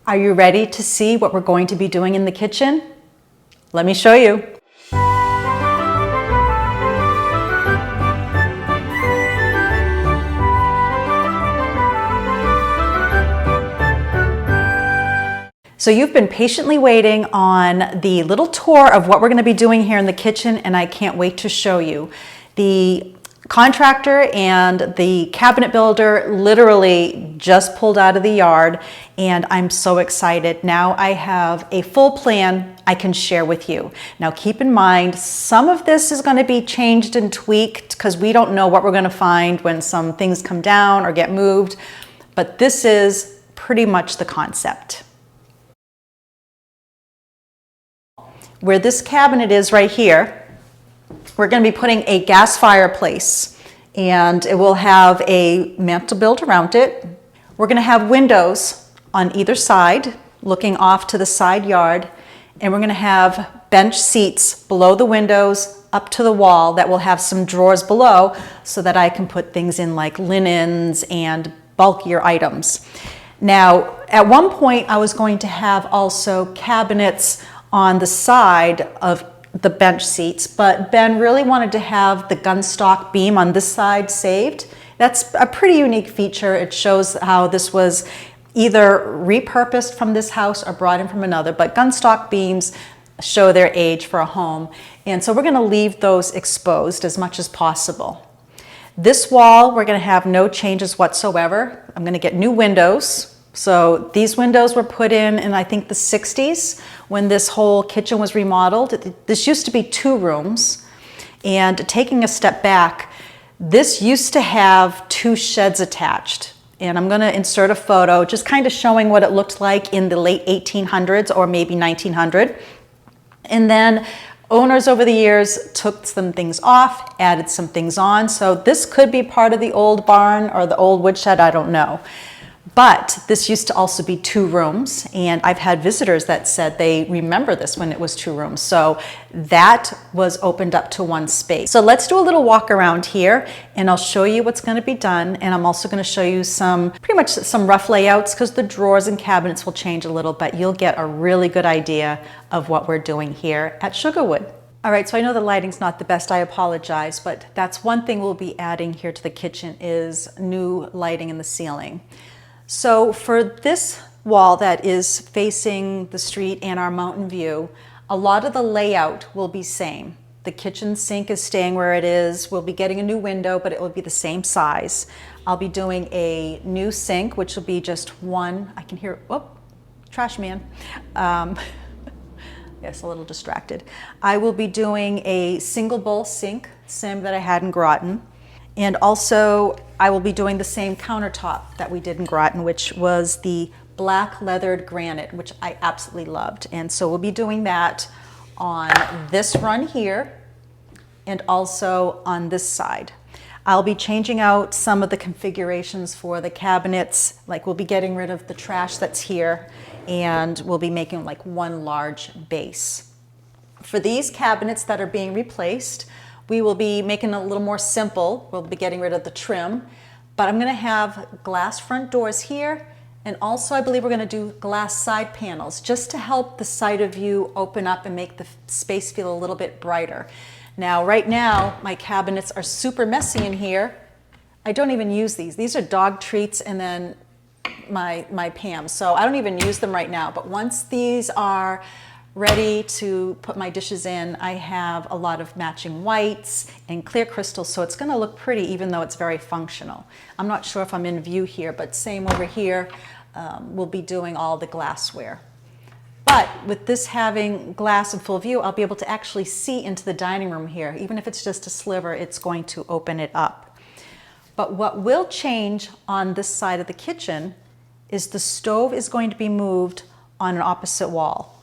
Are you ready to see what we're going to be doing in the kitchen? Let me show you. So you've been patiently waiting on the little tour of what we're going to be doing here in the kitchen, and I can't wait to show you. The contractor and the cabinet builder literally just pulled out of the yard, and I'm so excited. Now I have a full plan I can share with you. Now keep in mind, some of this is going to be changed and tweaked because we don't know what we're going to find when some things come down or get moved, but this is pretty much the concept. Where this cabinet is right here, we're going to be putting a gas fireplace, and it will have a mantel built around it. We're going to have windows on either side looking off to the side yard, and we're going to have bench seats below the windows up to the wall that will have some drawers below so that I can put things in like linens and bulkier items. Now, at one point I was going to have also cabinets on the side of the bench seats, but Ben really wanted to have the gun stock beam on this side saved. That's a pretty unique feature. It shows how this was either repurposed from this house or brought in from another, but gun stock beams show their age for a home. And so we're going to leave those exposed as much as possible. This wall, we're going to have no changes whatsoever. I'm going to get new windows. So these windows were put in I think the 60s when this whole kitchen was remodeled. This used to be 2 rooms, and taking a step back, this used to have 2 sheds attached. And I'm going to insert a photo just kind of showing what it looked like in the late 1800s or maybe 1900. And then owners over the years took some things off, added some things on. So this could be part of the old barn or the old woodshed, I don't know. But this used to also be 2 rooms, and I've had visitors that said they remember this when it was 2 rooms. So that was opened up to 1 space. So let's do a little walk around here, and I'll show you what's going to be done. And I'm also going to show you pretty much some rough layouts, because the drawers and cabinets will change a little, but you'll get a really good idea of what we're doing here at Sugarwood. All right, so I know the lighting's not the best, I apologize, but that's one thing we'll be adding here to the kitchen is new lighting in the ceiling. So for this wall that is facing the street and our mountain view, a lot of the layout will be same. The kitchen sink is staying where it is. We'll be getting a new window, but it will be the same size. I'll be doing a new sink, which will be just one. I can hear, oh, trash man. Yes, a little distracted. I will be doing a single bowl sink, same that I had in Groton. And also, I will be doing the same countertop that we did in Groton, which was the black leathered granite, which I absolutely loved. And so we'll be doing that on this run here and also on this side. I'll be changing out some of the configurations for the cabinets, like we'll be getting rid of the trash that's here, and we'll be making like one large base. For these cabinets that are being replaced, we will be making it a little more simple. We'll be getting rid of the trim, but I'm going to have glass front doors here, and also I believe we're going to do glass side panels just to help the side of view open up and make the space feel a little bit brighter. Now, right now, my cabinets are super messy in here. I don't even use these. These are dog treats and then my Pam, so I don't even use them right now, but once these are ready to put my dishes in, I have a lot of matching whites and clear crystals, so it's going to look pretty even though it's very functional. I'm not sure if I'm in view here, but same over here. We'll be doing all the glassware. But with this having glass in full view, I'll be able to actually see into the dining room here. Even if it's just a sliver, it's going to open it up. But what will change on this side of the kitchen is the stove is going to be moved on an opposite wall.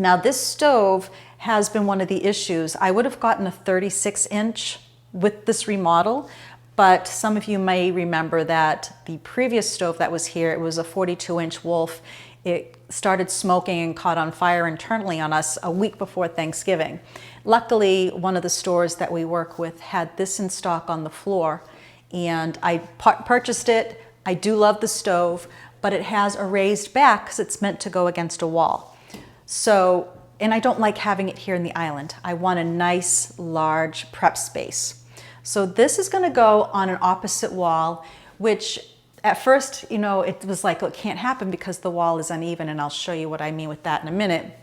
Now this stove has been one of the issues. I would have gotten a 36-inch with this remodel, but some of you may remember that the previous stove that was here, it was a 42-inch Wolf. It started smoking and caught on fire internally on us a week before Thanksgiving. Luckily, one of the stores that we work with had this in stock on the floor, and I purchased it. I do love the stove, but it has a raised back because it's meant to go against a wall. So, and I don't like having it here in the island. I want a nice, large prep space. So this is gonna go on an opposite wall, which at first, you know, it was like, it can't happen because the wall is uneven, and I'll show you what I mean with that in a minute.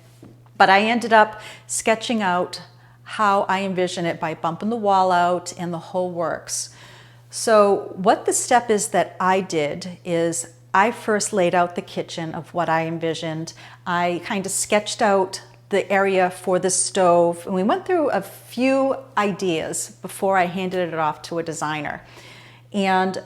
But I ended up sketching out how I envision it by bumping the wall out and the whole works. So what the step is that I did is I first laid out the kitchen of what I envisioned. I kind of sketched out the area for the stove, and we went through a few ideas before I handed it off to a designer. And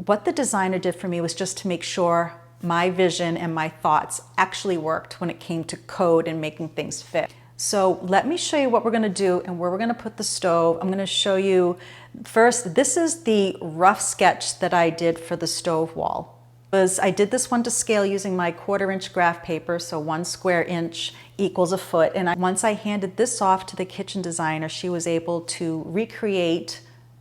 what the designer did for me was just to make sure my vision and my thoughts actually worked when it came to code and making things fit. So let me show you what we're gonna do and where we're gonna put the stove. I'm gonna show you first, this is the rough sketch that I did for the stove wall. I did this one to scale using my 1/4 inch graph paper, so 1 square inch equals a foot. And once I handed this off to the kitchen designer, she was able to recreate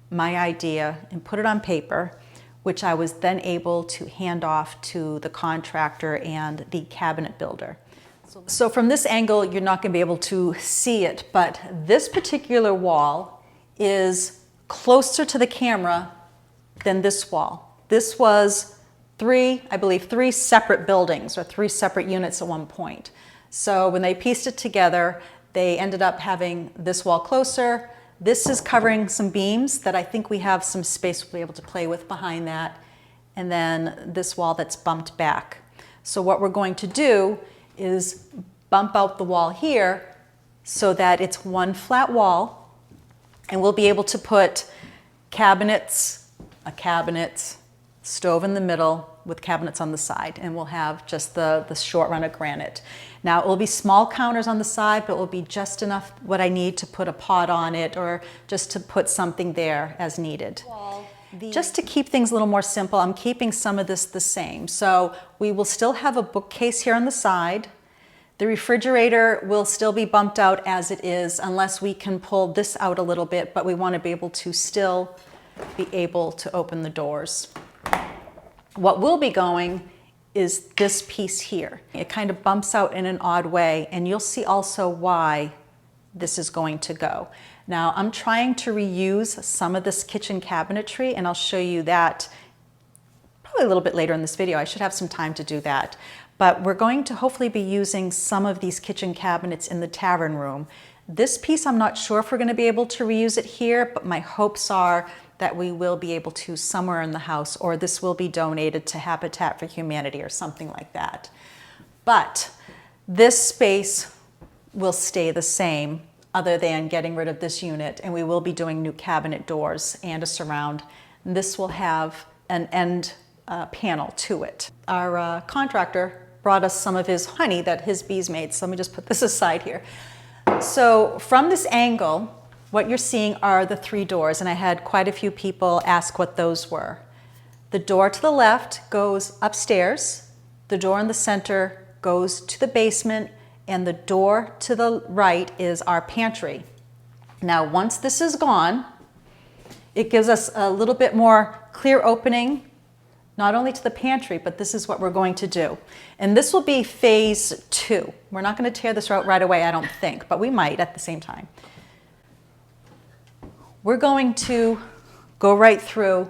my idea and put it on paper, which I was then able to hand off to the contractor and the cabinet builder. So from this angle, you're not gonna be able to see it, but this particular wall is closer to the camera than this wall. This was I believe three separate buildings or 3 separate units at one point. So when they pieced it together, they ended up having this wall closer. This is covering some beams that I think we have some space we'll be able to play with behind that. And then this wall that's bumped back. So what we're going to do is bump out the wall here so that it's one flat wall, and we'll be able to put cabinets, a cabinet, stove in the middle with cabinets on the side, and we'll have just the short run of granite. Now it will be small counters on the side, but it will be just enough what I need to put a pot on it or just to put something there as needed. Just to keep things a little more simple, I'm keeping some of this the same. So we will still have a bookcase here on the side. The refrigerator will still be bumped out as it is unless we can pull this out a little bit, but we want to be able to still be able to open the doors. What will be going is this piece here. It kind of bumps out in an odd way, and you'll see also why this is going to go. Now I'm trying to reuse some of this kitchen cabinetry, and I'll show you that probably a little bit later in this video. I should have some time to do that. But we're going to hopefully be using some of these kitchen cabinets in the tavern room. This piece, I'm not sure if we're going to be able to reuse it here, but my hopes are that we will be able to somewhere in the house, or this will be donated to Habitat for Humanity or something like that. But this space will stay the same other than getting rid of this unit, and we will be doing new cabinet doors and a surround. This will have an end panel to it. Our contractor brought us some of his honey that his bees made, so let me just put this aside here. So from this angle, what you're seeing are the 3 doors, and I had quite a few people ask what those were. The door to the left goes upstairs, the door in the center goes to the basement, and the door to the right is our pantry. Now once this is gone, it gives us a little bit more clear opening, not only to the pantry, but this is what we're going to do. And this will be phase 2. We're not going to tear this out right away, I don't think, but we might at the same time. We're going to go right through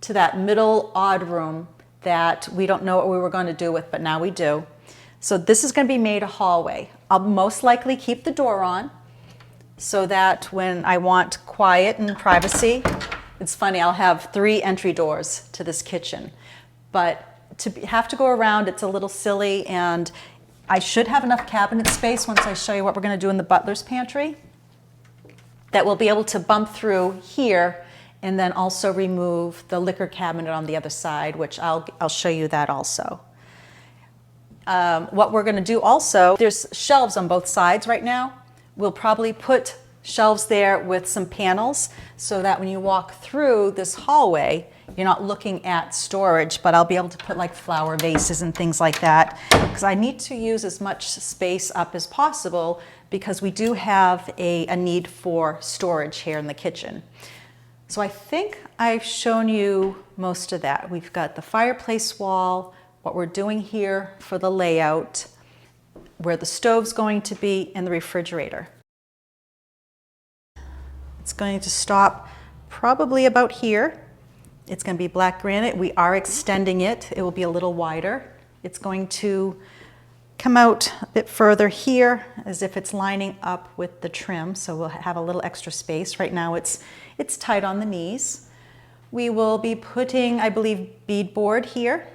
to that middle odd room that we don't know what we were going to do with, but now we do. So this is going to be made a hallway. I'll most likely keep the door on so that when I want quiet and privacy, it's funny, I'll have 3 entry doors to this kitchen. But to have to go around, it's a little silly, and I should have enough cabinet space once I show you what we're going to do in the butler's pantry, that we'll be able to bump through here and then also remove the liquor cabinet on the other side, which I'll show you that also. What we're going to do also, there's shelves on both sides right now. We'll probably put shelves there with some panels so that when you walk through this hallway, you're not looking at storage, but I'll be able to put like flower vases and things like that, because I need to use as much space up as possible because we do have a need for storage here in the kitchen. So I think I've shown you most of that. We've got the fireplace wall, what we're doing here for the layout, where the stove's going to be, and the refrigerator. It's going to stop probably about here. It's going to be black granite. We are extending it. It will be a little wider. It's going to come out a bit further here as if it's lining up with the trim, so we'll have a little extra space. Right now it's tight on the knees. We will be putting, I believe, beadboard here.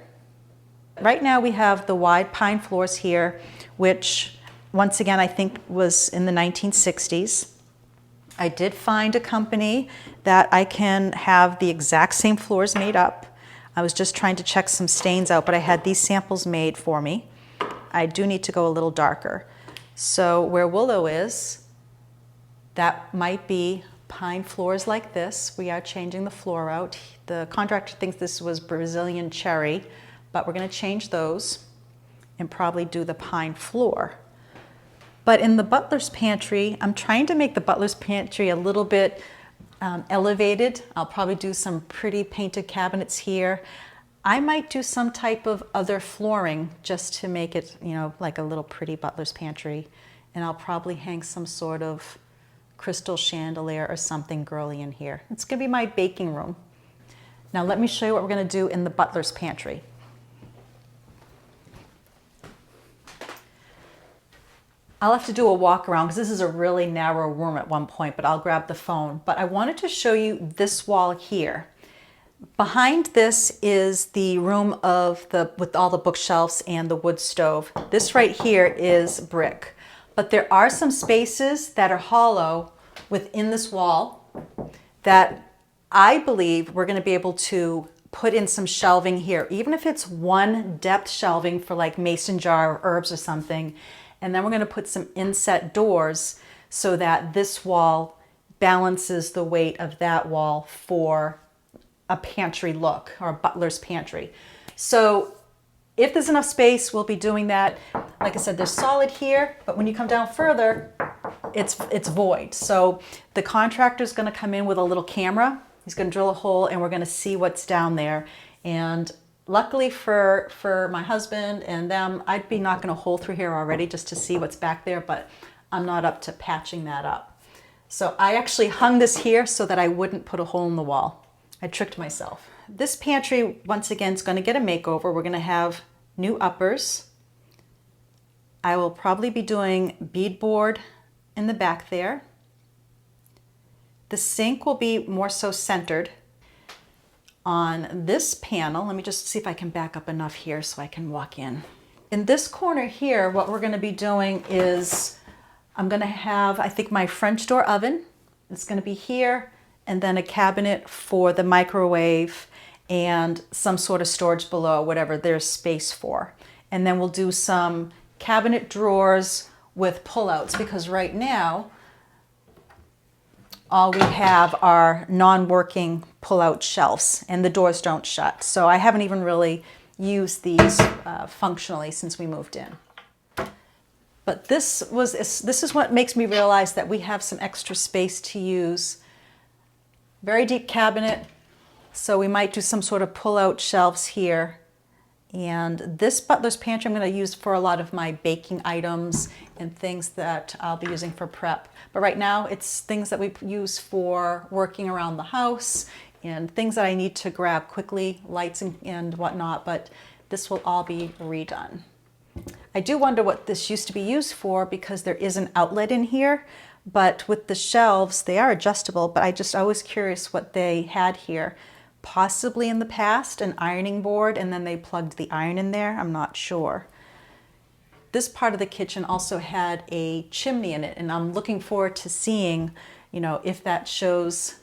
Right now we have the wide pine floors here, which once again I think was in the 1960s. I did find a company that I can have the exact same floors made up. I was just trying to check some stains out, but I had these samples made for me. I do need to go a little darker. So where Willow is, that might be pine floors like this. We are changing the floor out. The contractor thinks this was Brazilian cherry, but we're going to change those and probably do the pine floor. But in the butler's pantry, I'm trying to make the butler's pantry a little bit elevated. I'll probably do some pretty painted cabinets here. I might do some type of other flooring just to make it, you know, like a little pretty butler's pantry. And I'll probably hang some sort of crystal chandelier or something girly in here. It's gonna be my baking room. Now let me show you what we're gonna do in the butler's pantry. I'll have to do a walk around because this is a really narrow room at one point, but I'll grab the phone. But I wanted to show you this wall here. Behind this is the room with all the bookshelves and the wood stove. This right here is brick, but there are some spaces that are hollow within this wall that I believe we're going to be able to put in some shelving here, even if it's one depth shelving for like mason jar or herbs or something. And then we're going to put some inset doors so that this wall balances the weight of that wall for a pantry look, or a butler's pantry. So if there's enough space, we'll be doing that. Like I said, there's solid here, but when you come down further, it's void. So the contractor's going to come in with a little camera. He's going to drill a hole and we're going to see what's down there. And luckily for my husband and them, I'd be knocking a hole through here already just to see what's back there, but I'm not up to patching that up. So I actually hung this here so that I wouldn't put a hole in the wall. I tricked myself. This pantry, once again, is going to get a makeover. We're going to have new uppers. I will probably be doing beadboard in the back there. The sink will be more so centered on this panel. Let me just see if I can back up enough here so I can walk in. In this corner here, what we're going to be doing is I'm going to have, I think, my French door oven. It's going to be here, and then a cabinet for the microwave and some sort of storage below, whatever there's space for. And then we'll do some cabinet drawers with pullouts, because right now all we have are non-working pull-out shelves and the doors don't shut. So I haven't even really used these functionally since we moved in. But this is what makes me realize that we have some extra space to use. Very deep cabinet, so we might do some sort of pull-out shelves here. And this butler's pantry I'm going to use for a lot of my baking items and things that I'll be using for prep. But right now it's things that we use for working around the house and things that I need to grab quickly, lights and whatnot, but this will all be redone. I do wonder what this used to be used for, because there is an outlet in here. But with the shelves, they are adjustable, but I was curious what they had here. Possibly in the past, an ironing board, and then they plugged the iron in there. I'm not sure. This part of the kitchen also had a chimney in it, and I'm looking forward to seeing, you know, if that shows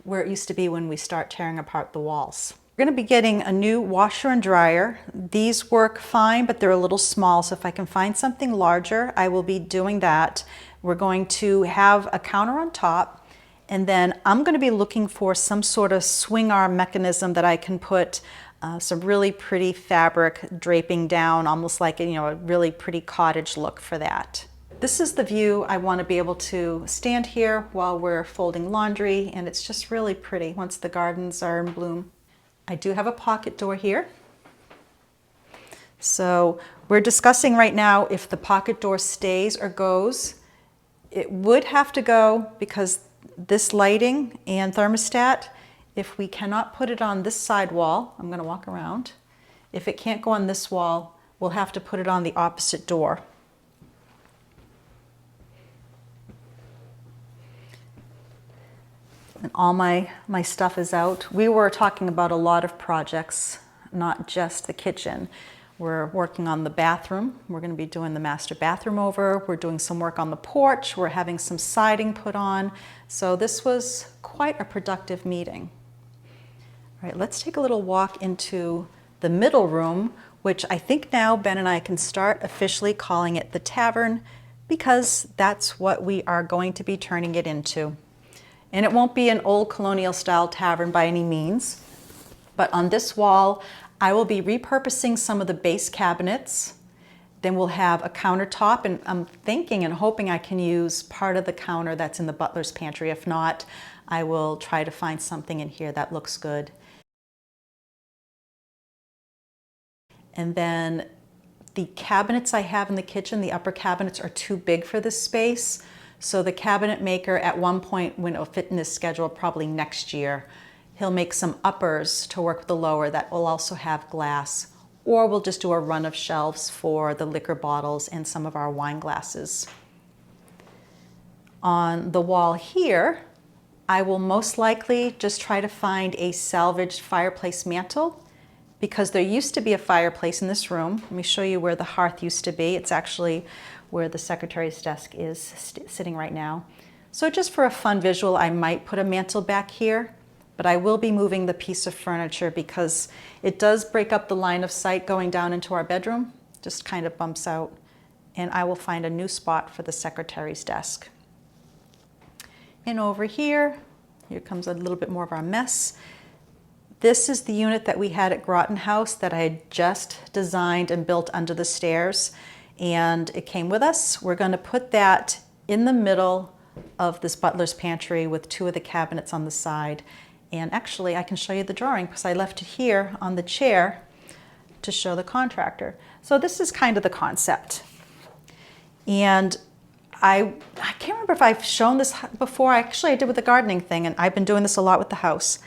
where it used to be when we start tearing apart the walls. We're going to be getting a new washer and dryer. These work fine, but they're a little small, so if I can find something larger, I will be doing that. We're going to have a counter on top, and then I'm going to be looking for some sort of swing arm mechanism that I can put some really pretty fabric draping down, almost like, you know, a really pretty cottage look for that. This is the view. I want to be able to stand here while we're folding laundry, and it's just really pretty once the gardens are in bloom. I do have a pocket door here. So we're discussing right now if the pocket door stays or goes. It would have to go because this lighting and thermostat, if we cannot put it on this side wall, I'm going to walk around. If it can't go on this wall, we'll have to put it on the opposite door. And all my stuff is out. We were talking about a lot of projects, not just the kitchen. We're working on the bathroom. We're going to be doing the master bathroom over. We're doing some work on the porch. We're having some siding put on. So this was quite a productive meeting. All right, let's take a little walk into the middle room, which I think now Ben and I can start officially calling it the tavern because that's what we are going to be turning it into. And it won't be an old colonial style tavern by any means, but on this wall, I will be repurposing some of the base cabinets. Then we'll have a countertop, and I'm thinking and hoping I can use part of the counter that's in the butler's pantry. If not, I will try to find something in here that looks good. And then the cabinets I have in the kitchen, the upper cabinets are too big for this space. So the cabinet maker at one point, when it'll fit in his schedule, probably next year, he'll make some uppers to work with the lower that will also have glass, or we'll just do a run of shelves for the liquor bottles and some of our wine glasses. On the wall here, I will most likely just try to find a salvaged fireplace mantle because there used to be a fireplace in this room. Let me show you where the hearth used to be. It's actually where the secretary's desk is sitting right now. So just for a fun visual, I might put a mantle back here, but I will be moving the piece of furniture because it does break up the line of sight going down into our bedroom, just kind of bumps out, and I will find a new spot for the secretary's desk. And over here comes a little bit more of our mess. This is the unit that we had at Groton House that I had just designed and built under the stairs, and it came with us. We're going to put that in the middle of this butler's pantry with two of the cabinets on the side. And actually, I can show you the drawing because I left it here on the chair to show the contractor. So this is kind of the concept. And I can't remember if I've shown this before. Actually, I did with the gardening thing, and I've been doing this a lot with the house.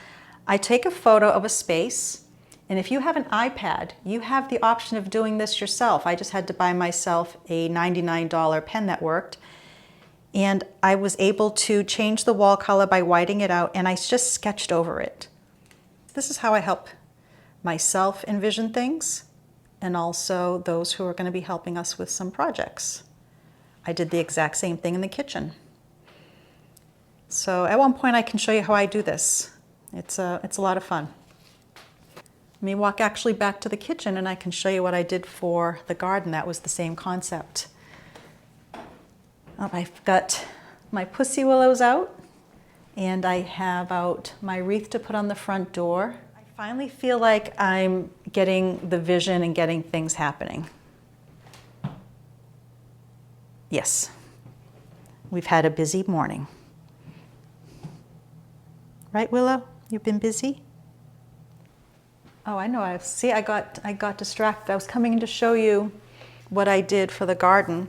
I take a photo of a space, and if you have an iPad, you have the option of doing this yourself. I just had to buy myself a $99 pen that worked, and I was able to change the wall color by whiting it out, and I just sketched over it. This is how I help myself envision things, and also those who are going to be helping us with some projects. I did the exact same thing in the kitchen. So at one point I can show you how I do this. It's a lot of fun. Let me walk actually back to the kitchen and I can show you what I did for the garden. That was the same concept. I've got my pussy willows out, and I have out my wreath to put on the front door. I finally feel like I'm getting the vision and getting things happening. Yes, we've had a busy morning. Right, Willow? You've been busy? Oh, I know. I got distracted. I was coming in to show you what I did for the garden.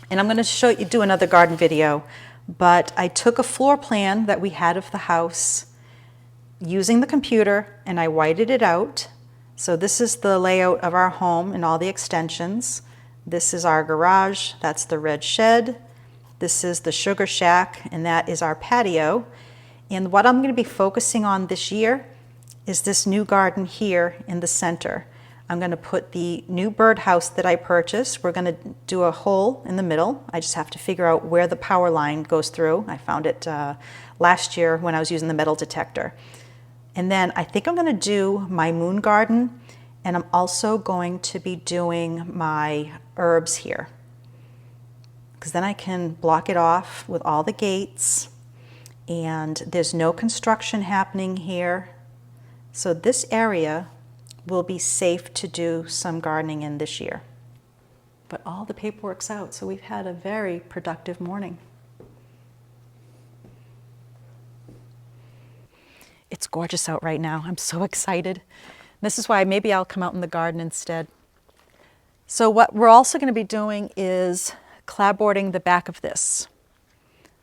And I'm going to do another garden video, but I took a floor plan that we had of the house using the computer and I whited it out. So this is the layout of our home and all the extensions. This is our garage, that's the red shed. This is the sugar shack, and that is our patio. And what I'm going to be focusing on this year is this new garden here in the center. I'm going to put the new birdhouse that I purchased. We're going to do a hole in the middle. I just have to figure out where the power line goes through. I found it last year when I was using the metal detector. And then I think I'm going to do my moon garden, and I'm also going to be doing my herbs here, because then I can block it off with all the gates, and there's no construction happening here. So this area will be safe to do some gardening in this year. But all the paperwork's out, so we've had a very productive morning. It's gorgeous out right now. I'm so excited. This is why maybe I'll come out in the garden instead. So what we're also going to be doing is clapboarding the back of this.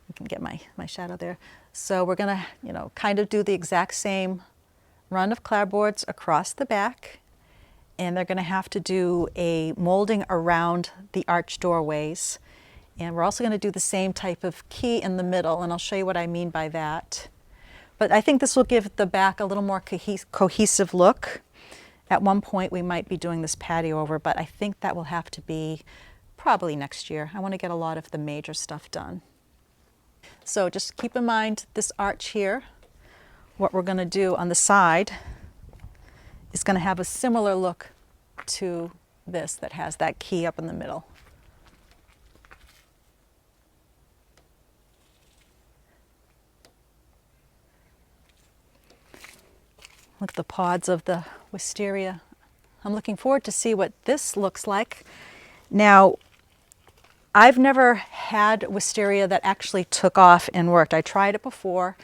You can get my shadow there. So we're going to, kind of do the exact same run of clapboards across the back, and they're going to have to do a molding around the arch doorways. And we're also going to do the same type of key in the middle, and I'll show you what I mean by that. But I think this will give the back a little more cohesive look. At one point we might be doing this patio over, but I think that will have to be probably next year. I want to get a lot of the major stuff done. So just keep in mind this arch here. What we're going to do on the side is going to have a similar look to this that has that key up in the middle. Look at the pods of the wisteria. I'm looking forward to see what this looks like. Now, I've never had wisteria that actually took off and worked. I tried it before,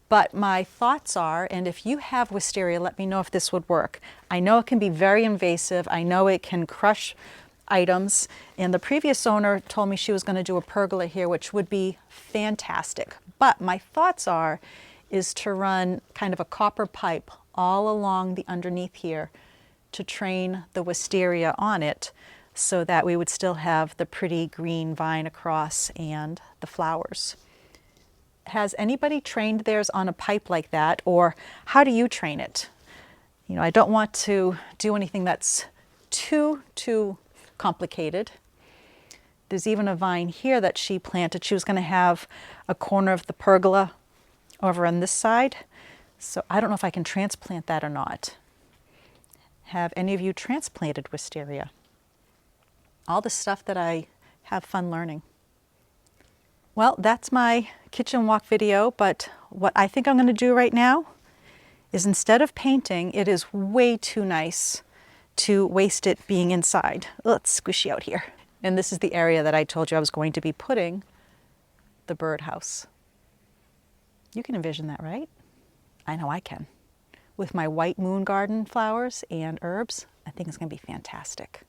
but my thoughts are, and if you have wisteria, let me know if this would work. I know it can be very invasive. I know it can crush items, and the previous owner told me she was going to do a pergola here, which would be fantastic. But my thoughts is to run kind of a copper pipe all along the underneath here to train the wisteria on it, so that we would still have the pretty green vine across and the flowers. Has anybody trained theirs on a pipe like that, or how do you train it? I don't want to do anything that's too complicated. There's even a vine here that she planted. She was going to have a corner of the pergola over on this side. So I don't know if I can transplant that or not. Have any of you transplanted wisteria? All the stuff that I have fun learning. Well, that's my kitchen walk video, but what I think I'm going to do right now is, instead of painting, it is way too nice to waste it being inside. Oh, it's squishy out here. And this is the area that I told you I was going to be putting the birdhouse. You can envision that, right? I know I can. With my white moon garden flowers and herbs, I think it's going to be fantastic.